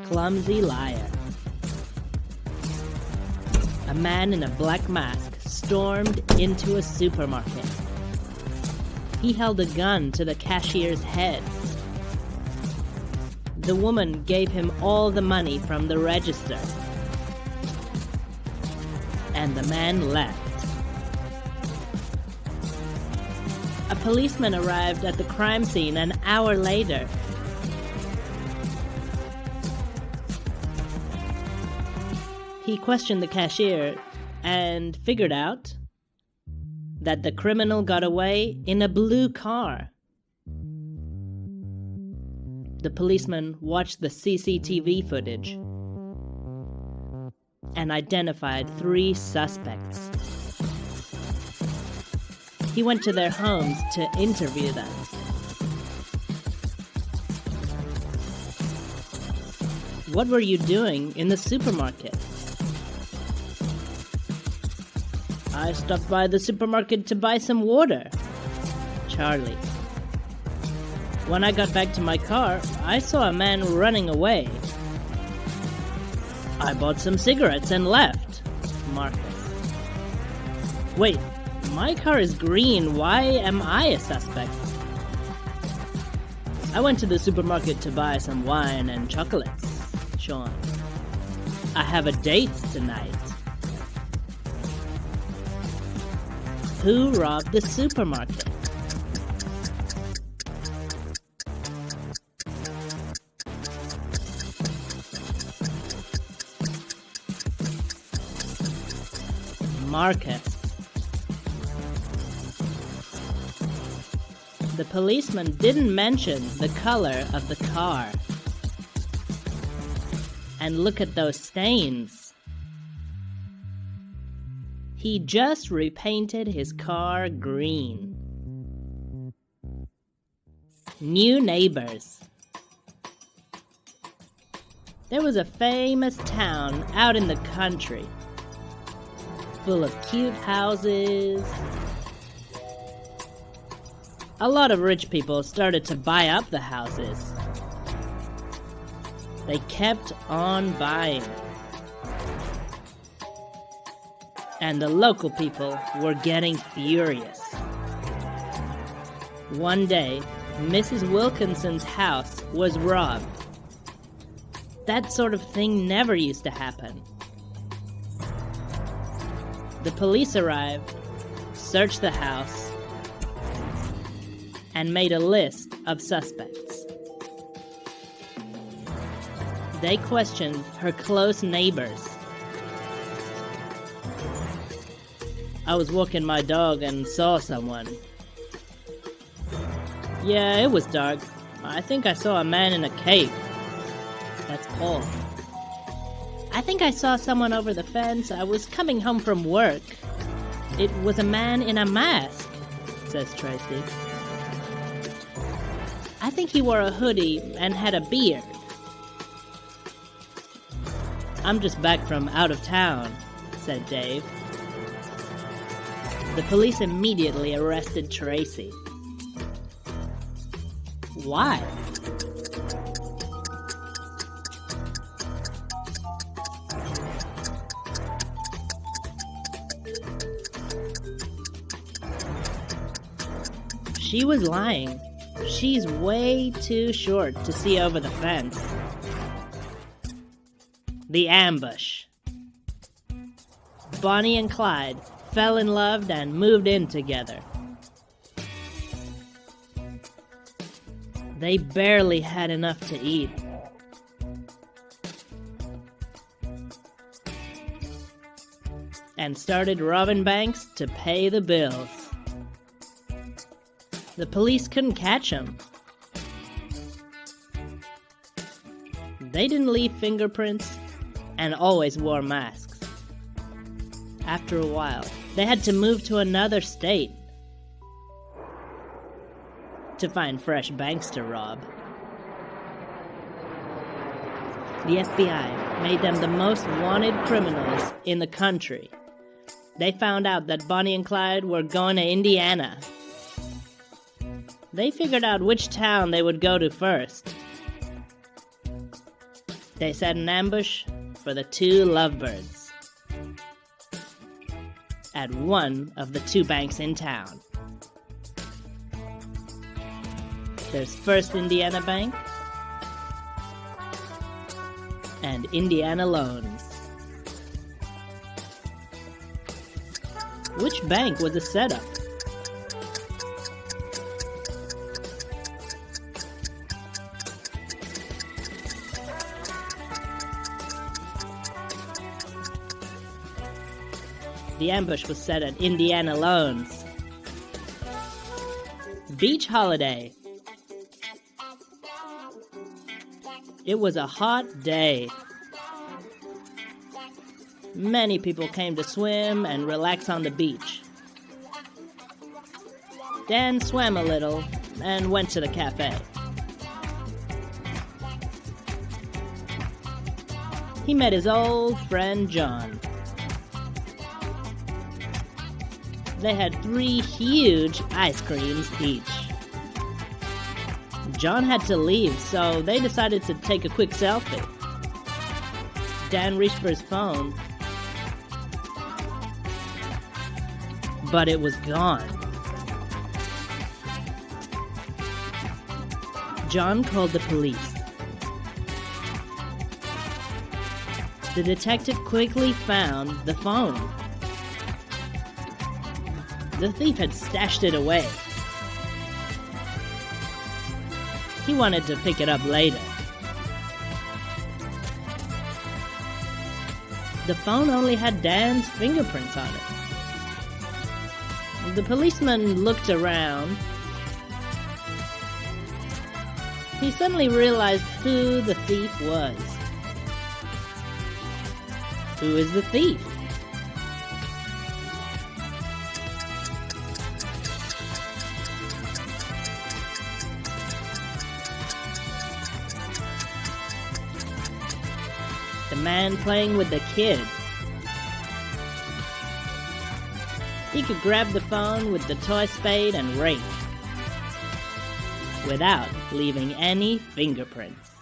clumsy liar. A man in a black mask stormed into a supermarket. He held a gun to the cashier's head. The woman gave him all the money from the register. And the man left. A policeman arrived at the crime scene an hour later. He questioned the cashier and figured out that the criminal got away in a blue car. The policeman watched the CCTV footage and identified 3 suspects. He went to their homes to interview them. What were you doing in the supermarket? I stopped by the supermarket to buy some water. Charlie. When I got back to my car, I saw a man running away. I bought some cigarettes and left. Marcus. Wait, my car is green. Why am I a suspect? I went to the supermarket to buy some wine and chocolates. Sean. I have a date tonight. Who robbed the supermarket? Marcus. The policeman didn't mention the color of the car. And look at those stains. He just repainted his car green. New neighbors. There was a famous town out in the country, full of cute houses. A lot of rich people started to buy up the houses. They kept on buying. And the local people were getting furious. One day, Mrs. Wilkinson's house was robbed. That sort of thing never used to happen. The police arrived, searched the house, and made a list of suspects. They questioned her close neighbors. I was walking my dog and saw someone. Yeah, it was dark. I think I saw a man in a cape. That's Paul. I think I saw someone over the fence. I was coming home from work. It was a man in a mask, says Tracy. I think he wore a hoodie and had a beard. I'm just back from out of town, said Dave. The police immediately arrested Tracy. Why? She was lying. She's way too short to see over the fence. The ambush. Bonnie and Clyde fell in love and moved in together. They barely had enough to eat. And started robbing banks to pay the bills. The police couldn't catch them. They didn't leave fingerprints and always wore masks. After a while, they had to move to another state to find fresh banks to rob. The FBI made them the most wanted criminals in the country. They found out that Bonnie and Clyde were going to Indiana. They figured out which town they would go to first. They set an ambush for the two lovebirds at one of the two banks in town. There's First Indiana Bank and Indiana Loans. Which bank was a setup? The ambush was set at Indiana Loans. Beach holiday. It was a hot day. Many people came to swim and relax on the beach. Dan swam a little and went to the cafe. He met his old friend John. They had 3 huge ice creams each. John had to leave, so they decided to take a quick selfie. Dan reached for his phone, but it was gone. John called the police. The detective quickly found the phone. The thief had stashed it away. He wanted to pick it up later. The phone only had Dan's fingerprints on it. The policeman looked around. He suddenly realized who the thief was. Who is the thief? The man playing with the kid. He could grab the phone with the toy spade and rake without leaving any fingerprints.